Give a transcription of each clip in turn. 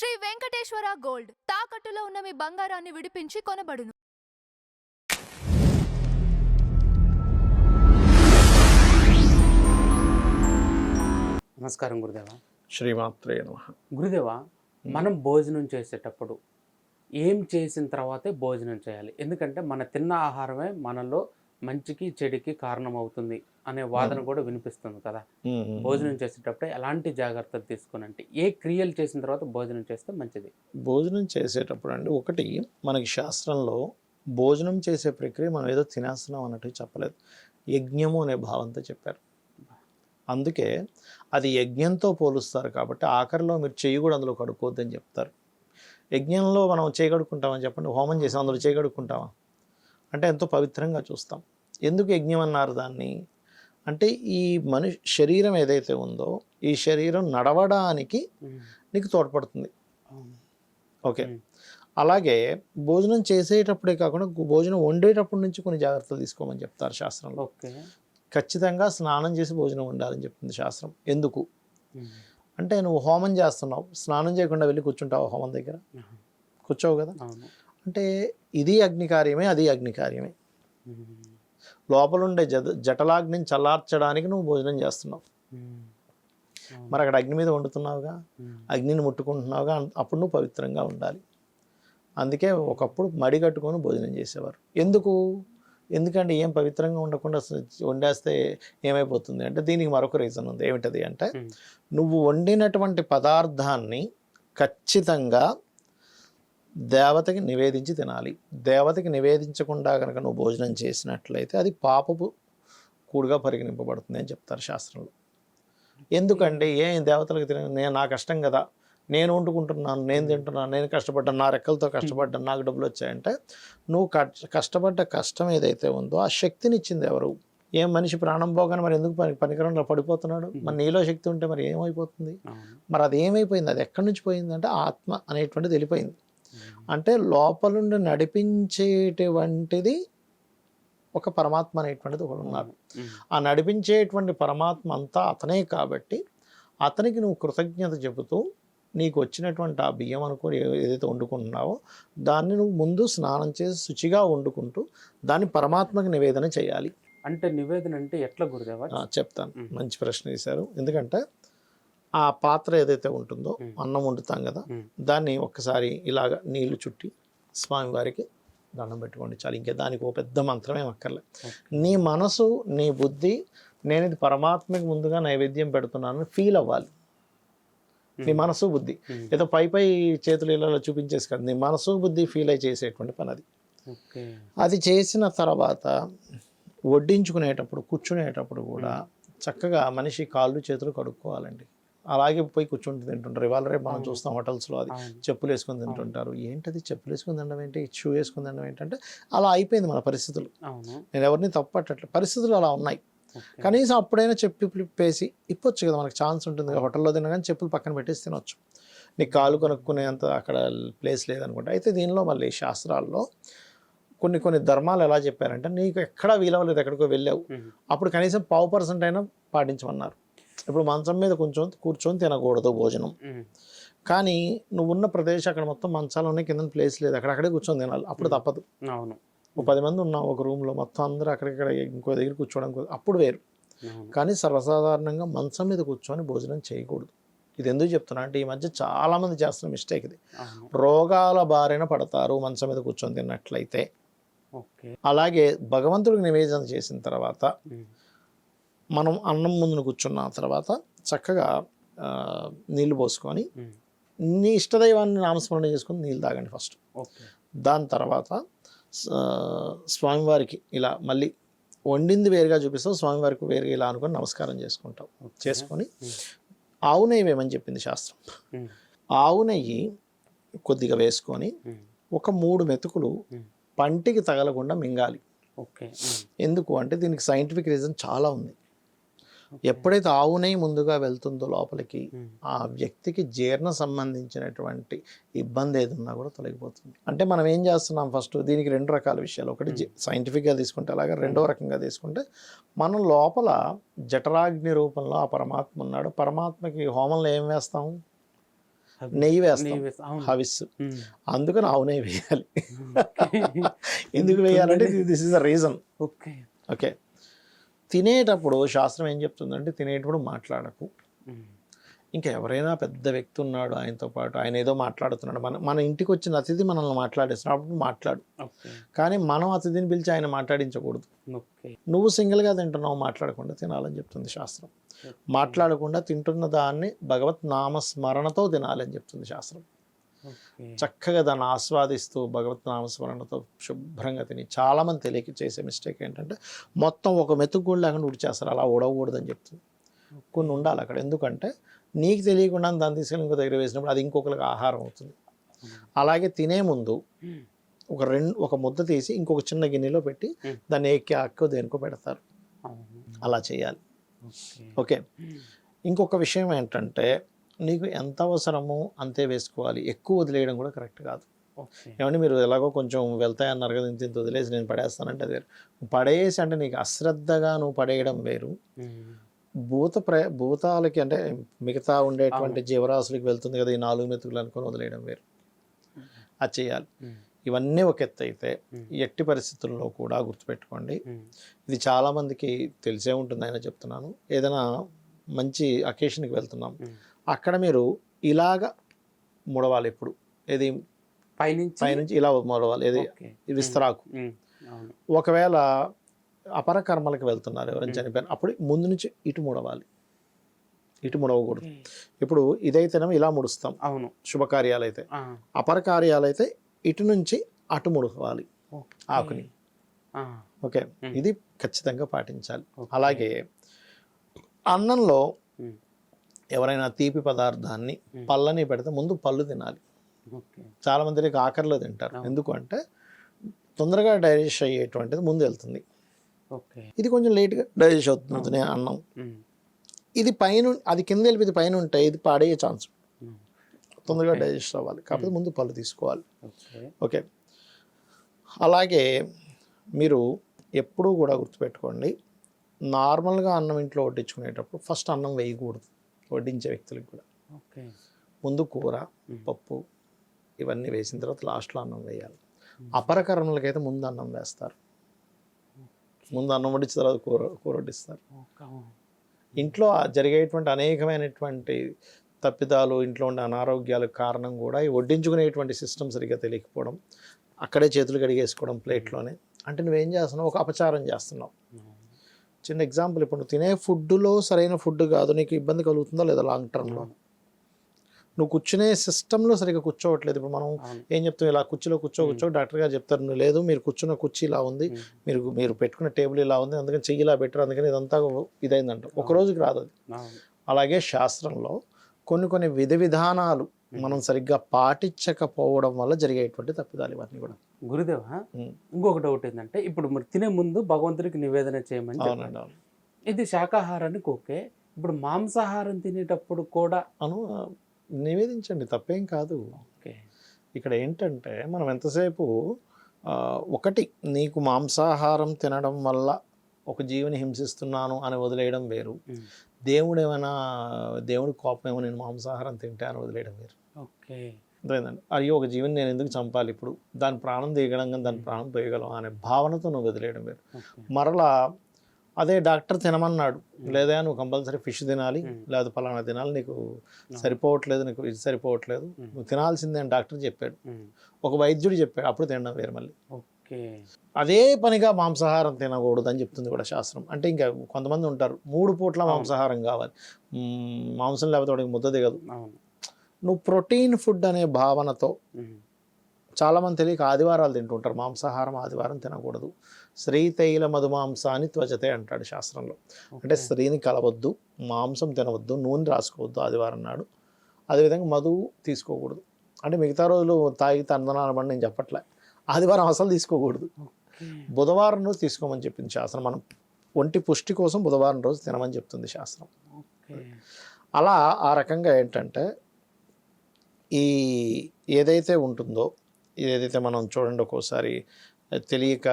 Shri Venkateswara gold తాకట్టులో ఉన్న మీ బంగారాన్ని విడిపించి కొనబడును. నమస్కారం గురుదేవ. శ్రీమాత్రే నమః. గురుదేవ, మనం భోజనం చేసేటప్పుడు ఏం చేసిన తర్వాతే భోజనం చేయాలి? ఎందుకంటే మన తిన్న ఆహారమే మనలో మంచికి చెడుకి కారణం అవుతుంది అనే వాదన కూడా వినిపిస్తుంది కదా. భోజనం చేసేటప్పుడు ఎలాంటి జాగ్రత్తలు తీసుకోనంటే ఏ క్రియలు చేసిన తర్వాత భోజనం చేస్తే మంచిది? భోజనం చేసేటప్పుడు అండి, ఒకటి మనకి శాస్త్రంలో భోజనం చేసే ప్రక్రియ మనం ఏదో తినేస్తున్నాం అన్నట్టు చెప్పలేదు. యజ్ఞము అనే భావంతో చెప్పారు. అందుకే అది యజ్ఞంతో పోలుస్తారు కాబట్టి ఆఖరిలో మీరు చెయ్యి కూడా అందులో కడుక్కోవద్దని చెప్తారు. యజ్ఞంలో మనం చేయగడుక్కుంటామని చెప్పండి, హోమం చేసి అందులో చేయగడుక్కుంటామా అంటే ఎంతో పవిత్రంగా చూస్తాం. ఎందుకు యజ్ఞం అన్నారు దాన్ని అంటే, ఈ శరీరం ఏదైతే ఉందో ఈ శరీరం నడవడానికి నీకు తోడ్పడుతుంది. ఓకే, అలాగే భోజనం చేసేటప్పుడే కాకుండా భోజనం వండేటప్పటి నుంచి కొన్ని జాగ్రత్తలు తీసుకోమని చెప్తారు శాస్త్రంలో. ఖచ్చితంగా స్నానం చేసి భోజనం వండాలని చెప్తుంది శాస్త్రం. ఎందుకు అంటే, నువ్వు హోమం చేస్తున్నావు, స్నానం చేయకుండా వెళ్ళి కూర్చుంటావు హోమం దగ్గర? కూర్చోవు కదా. అంటే ఇది అగ్నికార్యమే, అది అగ్నికార్యమే. లోపలుండే జటలాగ్నిని చల్లార్చడానికి నువ్వు భోజనం చేస్తున్నావు. మరి అక్కడ అగ్ని మీద వండుతున్నావుగా, అగ్నిని ముట్టుకుంటున్నావుగా, అప్పుడు నువ్వు పవిత్రంగా ఉండాలి. అందుకే ఒకప్పుడు మడి కట్టుకొని భోజనం చేసేవారు. ఎందుకంటే ఏం పవిత్రంగా ఉండకుండా వండేస్తే ఏమైపోతుంది అంటే, దీనికి మరొక రీజన్ ఉంది. ఏమిటది అంటే, నువ్వు వండినటువంటి పదార్థాన్ని ఖచ్చితంగా దేవతకి నివేదించి తినాలి. దేవతకి నివేదించకుండా కనుక నువ్వు భోజనం చేసినట్లయితే అది పాపపు కూడుగా పరిగణింపబడుతుంది అని చెప్తారు శాస్త్రంలో. ఎందుకంటే దేవతలకు నేను నా కష్టం కదా, నేను వండుకుంటున్నాను, నేను తింటున్నాను, నేను కష్టపడ్డాను, నా రెక్కలతో కష్టపడ్డాను, నాకు డబ్బులు వచ్చాయంటే, నువ్వు కష్టపడ్డ కష్టం ఏదైతే ఉందో ఆ శక్తిని ఇచ్చింది ఎవరు? మనిషి ప్రాణం పోగానే మరి ఎందుకు పనికిరంలో పడిపోతున్నాడు? మరి నీలో శక్తి ఉంటే మరి ఏమైపోతుంది? మరి అది ఏమైపోయింది? అది ఎక్కడి నుంచి పోయింది అంటే, ఆత్మ అనేటువంటిది వెళ్ళిపోయింది. అంటే లోపలుండి నడిపించేటువంటిది ఒక పరమాత్మ అనేటువంటిది ఒకడు ఉన్నారు. ఆ నడిపించేటువంటి పరమాత్మ అంతా అతనే కాబట్టి అతనికి నువ్వు కృతజ్ఞత చెబుతూ నీకు వచ్చినటువంటి ఆ బియ్యం అనుకో ఏదైతే వండుకుంటున్నావో దాన్ని నువ్వు ముందు స్నానం చేసి శుచిగా వండుకుంటూ దాన్ని పరమాత్మకి నివేదన చేయాలి. అంటే నివేదన అంటే ఎట్లా గురుదేవా? చెప్తాను, మంచి ప్రశ్న వేశారు. ఎందుకంటే ఆ పాత్ర ఏదైతే ఉంటుందో అన్నం వండుతాం కదా, దాన్ని ఒక్కసారి ఇలాగ నీళ్లు చుట్టి స్వామివారికి దండం పెట్టుకోండి చాలు. ఇంకా దానికి ఒక పెద్ద మంత్రమే అక్కర్లే. నీ మనసు, నీ బుద్ధి, నేను ఇది పరమాత్మకి ముందుగా నైవేద్యం పెడుతున్నాను ఫీల్ అవ్వాలి. నీ మనసు బుద్ధి ఏదో పై చేతులు ఇలా చూపించేసి కదా, నీ మనసు బుద్ధి ఫీల్ అయి చేసేటువంటి పని అది. అది చేసిన తర్వాత వడ్డించుకునేటప్పుడు కూర్చునేటప్పుడు కూడా చక్కగా మనిషి కాళ్ళు చేతులు కడుక్కోవాలండి. అలాగే పోయి కూర్చుంటూ తింటుంటారు. ఇవాళ రేపు మనం చూస్తాం హోటల్స్లో అది చెప్పులు వేసుకొని తింటుంటారు. ఏంటది చెప్పులు వేసుకొని తినడం ఏంటి, షూ వేసుకొని తినడం ఏంటంటే అలా అయిపోయింది మన పరిస్థితులు. నేను ఎవరిని తప్పట్టట్లేదు, పరిస్థితులు అలా ఉన్నాయి. కనీసం అప్పుడైనా చెప్పేసి ఇప్పొచ్చు కదా, మనకు ఛాన్స్ ఉంటుంది. హోటల్లో తినగానే చెప్పులు పక్కన పెట్టేసి తినొచ్చు. నీకు కాలు కొనుక్కునేంత అక్కడ ప్లేస్ లేదనుకుంటా. అయితే దీనిలో మళ్ళీ శాస్త్రాల్లో కొన్ని ధర్మాలు ఎలా చెప్పారంటే, నీకు ఎక్కడా వీలవలేదు, ఎక్కడికో వెళ్ళావు, అప్పుడు కనీసం 0.5% అయినా పాటించమన్నారు. ఇప్పుడు మంచం మీద కొంచెం కూర్చొని తినకూడదు భోజనం, కానీ నువ్వు ఉన్న ప్రదేశం అక్కడ మొత్తం మంచాలు ఉన్నాయి, కింద ప్లేస్ లేదు, అక్కడే కూర్చొని తినాలి. అప్పుడు తప్పదు. ఒక 10 మంది ఉన్నాం ఒక రూమ్లో, మొత్తం అందరూ అక్కడిక్కడ ఇంకో దగ్గర కూర్చోవడం అప్పుడు వేరు. కానీ సర్వసాధారణంగా మంచం మీద కూర్చొని భోజనం చేయకూడదు. ఇది ఎందుకు చెప్తున్నా అంటే, ఈ మధ్య చాలామంది చేస్తున్న మిస్టేక్ ఇది. రోగాల బారిన పడతారు మంచం మీద కూర్చొని తిన్నట్లయితే. అలాగే భగవంతుడికి నివేదన చేసిన తర్వాత మనం అన్నం ముందును కూర్చున్న తర్వాత చక్కగా నీళ్లు పోసుకొని నీ ఇష్టదైవాన్ని నామస్మరణ చేసుకొని నీళ్ళు తాగండి ఫస్ట్. దాని తర్వాత స్వామివారికి ఇలా మళ్ళీ వండింది వేరుగా చూపిస్తాం, స్వామివారికి వేరుగా ఇలా అనుకొని నమస్కారం చేసుకుంటాం. చేసుకొని ఆవు నెయ్యి వేయమని చెప్పింది శాస్త్రం. ఆవు నెయ్యి కొద్దిగా వేసుకొని ఒక 3 మెతుకులు పంటికి తగలకుండా మింగాలి. ఎందుకు అంటే, దీనికి సైంటిఫిక్ రీజన్ చాలా ఉంది. ఎప్పుడైతే ఆవు నెయ్యి ముందుగా వెళ్తుందో లోపలికి, ఆ వ్యక్తికి జీర్ణ సంబంధించినటువంటి ఇబ్బంది ఏది ఉన్నా కూడా తొలగిపోతుంది. అంటే మనం ఏం చేస్తున్నాం, ఫస్ట్ దీనికి 2 రకాల విషయాలు. ఒకటి సైంటిఫిక్గా తీసుకుంటే అలాగే, రెండో రకంగా తీసుకుంటే మనం లోపల జఠరాగ్ని రూపంలో ఆ పరమాత్మ ఉన్నాడు. పరమాత్మకి హోమంలో ఏం వేస్తాము, నెయ్యి వేస్తాం, నెయ్యి వేస్తాం, అవును. హవిస్. ఉమ్. అందుకని ఆవు నెయ్యి వేయాలి. ఓకే. ఎందుకు వేయాలంటే this is the reason. Okay. Okay. తినేటప్పుడు శాస్త్రం ఏం చెప్తుందంటే తినేటప్పుడు మాట్లాడకు. ఉమ్. ఇంకా ఎవరైనా పెద్ద వ్యక్తి ఉన్నాడు ఆయనతో పాటు, ఆయన ఏదో మాట్లాడుతున్నాడు, మన ఇంటికి వచ్చిన అతిథి మనల్ని మాట్లాడేస్తున్నాడు, అప్పుడు మాట్లాడు. ఓకే. కానీ మనం అతిథిని పిలిచి ఆయన మాట్లాడించకూడదు. ఓకే. నువ్వు సింగిల్గా తింటున్నావు, మాట్లాడకుండా తినాలని చెప్తుంది శాస్త్రం. మాట్లాడకుండా తింటున్న దాన్ని భగవత్ నామస్మరణతో తినాలని చెప్తుంది శాస్త్రం. ఓకే. చక్కగా దాన్ని ఆస్వాదిస్తూ భగవత్ నామస్మరణతో శుభ్రంగా తిని. చాలామంది తెలియక చేసే మిస్టేక్ ఏంటంటే మొత్తం ఒక మెతుకు కూడా లేకుండా ఉడిచేస్తారు. అలా ఉడవకూడదని చెప్తుంది. కొన్ని ఉండాలి అక్కడ. ఎందుకంటే నీకు తెలియకుండా దాన్ని తీసుకెళ్ళి ఇంకో దగ్గర వేసినప్పుడు అది ఇంకొకరికి ఆహారం అవుతుంది. అలాగే తినే ముందు ఒక ముద్ద తీసి ఇంకొక చిన్న గిన్నెలో పెట్టి దాన్ని అక్కో దేనికో పెడతారు. అలా చేయాలి. ఓకే. ఇంకొక విషయం ఏంటంటే నీకు ఎంత అవసరమో అంతే వేసుకోవాలి. ఎక్కువ వదిలేయడం కూడా కరెక్ట్ కాదు. ఏమంటే మీరు ఎలాగో కొంచెం వెళ్తాయన్నారు కదా, ఇంత వదిలేసి నేను పడేస్తానంటే అది వేరు. పడేసి అంటే నీకు అశ్రద్ధగా నువ్వు పడేయడం వేరు. భూతాలకి అంటే మిగతా ఉండేటువంటి జీవరాశులకి వెళ్తుంది కదా ఈ 4 మెతుకులు అనుకొని వదిలేయడం వేరు. అది చేయాలి. ఇవన్నీ ఒక ఎత్తు అయితే ఎట్టి పరిస్థితుల్లో కూడా గుర్తుపెట్టుకోండి, ఇది చాలామందికి తెలిసే ఉంటుంది. అయినా చెప్తున్నాను, ఏదైనా మంచి అకేషన్కి వెళ్తున్నాం, అక్కడ మీరు ఇలాగ ముడవాలి. ఎప్పుడు ఏది పైనుంచి ఇలా ముడవాలి, ఏది విస్తరాకు. ఒకవేళ అపరకర్మలకు వెళ్తున్నారు, ఎవరైనా చనిపోయిన అప్పుడు ముందు నుంచి ఇటు ముడవాలి, ఇటు ముడవకూడదు. ఇప్పుడు ఇదైతేనేమో ఇలా ముడుస్తాం, అవును, శుభకార్యాలు అయితే. అపరకార్యాలు అయితే ఇటు నుంచి అటు ముడవాలి ఆకుని. ఓకే, ఇది ఖచ్చితంగా పాటించాలి. అలాగే అన్నంలో ఎవరైనా తీపి పదార్థాన్ని పళ్ళని పెడితే ముందు పళ్ళు తినాలి. చాలా మందికి ఆఖరిలో తింటారు. ఎందుకు అంటే తొందరగా డైజెస్ట్ అయ్యేటువంటిది ముందు వెళ్తుంది. ఇది కొంచెం లేట్గా డైజెస్ట్ అవుతుంది అన్నం. ఇది పైన, అది కింద వెళ్ళి ఇది పైన ఉంటే ఇది పాడయ్యే ఛాన్స్, తొందరగా డైజెస్ట్ అవ్వాలి. కాకపోతే ముందు పళ్ళు తీసుకోవాలి. ఓకే. అలాగే మీరు ఎప్పుడూ కూడా గుర్తుపెట్టుకోండి, నార్మల్గా అన్నం ఇంట్లో వడ్డించుకునేటప్పుడు ఫస్ట్ అన్నం వేయకూడదు. వడ్డించే వ్యక్తులకు కూడా ముందు కూర, పప్పు ఇవన్నీ వేసిన తర్వాత లాస్ట్లో అన్నం వేయాలి. అపరకర్మలకైతే ముందు అన్నం వేస్తారు, ముందు అన్నం వడ్డించిన తర్వాత కూర వడ్డిస్తారు. ఇంట్లో జరిగేటువంటి అనేకమైనటువంటి తప్పిదాలు, ఇంట్లో ఉండే అనారోగ్యాలకు కారణం కూడా ఈ వడ్డించుకునేటువంటి సిస్టమ్ సరిగ్గా తెలియకపోవడం, అక్కడే చేతులు కడిగేసుకోవడం ప్లేట్లోనే. అంటే నువ్వేం చేస్తున్నావు, ఒక అపచారం చేస్తున్నావు. చిన్న ఎగ్జాంపుల్, ఇప్పుడు నువ్వు తినే ఫుడ్లో సరైన ఫుడ్ కాదు, నీకు ఇబ్బంది కలుగుతుందో లేదా లాంగ్ టర్మ్లో. నువ్వు కూర్చునే సిస్టంలో సరిగ్గా కూర్చోవట్లేదు. ఇప్పుడు మనం ఏం చెప్తాం, ఇలా కుర్చీలో కూర్చో డాక్టర్ గారు చెప్తారు, నువ్వు లేదు మీరు కూర్చున్న కుర్చీ ఇలా ఉంది, మీరు పెట్టుకున్న టేబుల్ ఇలా ఉంది, అందుకని చెయ్యి ఇలా పెట్టారు, అందుకని ఇదంతా ఇదైందంట. ఒక రోజుకి రాదు అది. అలాగే శాస్త్రంలో కొన్ని విధి విధానాలు మనం సరిగ్గా పాటించకపోవడం వల్ల జరిగేటువంటి తప్పిదాలు ఇవన్నీ కూడా. గురుదేవ, ఇంకొక డౌట్ ఏంటంటే, ఇప్పుడు మరి తినే ముందు భగవంతుడికి నివేదన చేయమని. అవునండి, అవును. ఇది శాకాహారానికి ఓకే. ఇప్పుడు మాంసాహారం తినేటప్పుడు కూడా నివేదించండి, తప్పేం కాదు. ఓకే. ఇక్కడ ఏంటంటే మనం ఎంతసేపు ఒకటి, నీకు మాంసాహారం తినడం వల్ల ఒక జీవిని హింసిస్తున్నాను అని వదిలేయడం వేరు. దేవుడి కోపం ఏమో నేను మాంసాహారం తింటే అని వదిలేయడం వేరు. ఓకే. అర్థమైందండి. అయ్యో ఒక జీవిని నేను ఎందుకు చంపాలి, ఇప్పుడు దాని ప్రాణం తీయగలంగా దాని ప్రాణం పోయగలం అనే భావనతో నువ్వు వదిలేయడం వేరు. మరలా అదే డాక్టర్ తినమన్నాడు, లేదా నువ్వు కంపల్సరీ ఫిష్ తినాలి, లేదా పలానా తినాలి, నీకు సరిపోవట్లేదు, నీకు ఇది సరిపోవట్లేదు, నువ్వు తినాల్సిందే అని డాక్టర్ చెప్పాడు, ఒక వైద్యుడు చెప్పాడు, అప్పుడు తినడం వేరు. మళ్ళీ అదే పనిగా మాంసాహారం తినకూడదు అని చెప్తుంది కూడా శాస్త్రం. అంటే ఇంకా కొంతమంది ఉంటారు 3 పూట్ల మాంసాహారం కావాలి, మాంసం లేకపోతే వాడికి ముద్ద దిగదు. నువ్వు ప్రోటీన్ ఫుడ్ అనే భావనతో, చాలామంది తెలియక ఆదివారాలు తింటుంటారు, మాంసాహారం ఆదివారం తినకూడదు. శ్రీతైల మధుమాంసాన్ని త్వచతే అంటాడు శాస్త్రంలో. అంటే స్త్రీని కలవద్దు, మాంసం తినవద్దు, నూనె రాసుకోవద్దు ఆదివారం నాడు. అదేవిధంగా మధువు తీసుకోకూడదు. అంటే మిగతా రోజులు తాగి తందనాలమని నేను చెప్పట్లే, ఆదివారం అసలు తీసుకోకూడదు. బుధవారం రోజు తీసుకోమని చెప్పింది శాస్త్రం. మనం ఒంటి పుష్టి కోసం బుధవారం రోజు తినమని చెప్తుంది శాస్త్రం. అలా ఆ రకంగా ఏంటంటే ఈ ఏదైతే ఉంటుందో, ఏదైతే మనం చూడండి ఒక్కోసారి తెలియక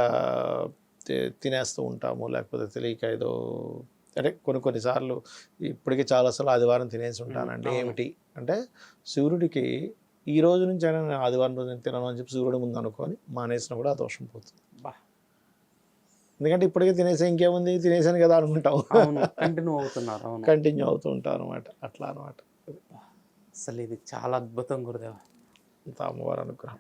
తినేస్తూ ఉంటాము, లేకపోతే తెలియక ఏదో అంటే కొన్నిసార్లు ఇప్పటికీ చాలాసార్లు ఆదివారం తినేసి ఉంటానండి. అవును. ఏమిటి అంటే సూర్యుడికి ఈ రోజు నుంచి అయినా నేను ఆదివారం రోజు నేను తినను అని చెప్పి సూర్యుడు ముందు అనుకొని మానేసినా కూడా ఆ దోషం పోతుంది. బా. ఎందుకంటే ఇప్పటికే తినేసా ఇంకేముంది తినేసాను కదా అనుకుంటాం. అవును, కంటిన్యూ అవుతున్నారు. అవును, కంటిన్యూ అవుతూ ఉంటాం అనమాట. అట్లా అనమాట. అసలు ఇది చాలా అద్భుతం గురుదేవ. అంత అమ్మవారి అనుగ్రహం.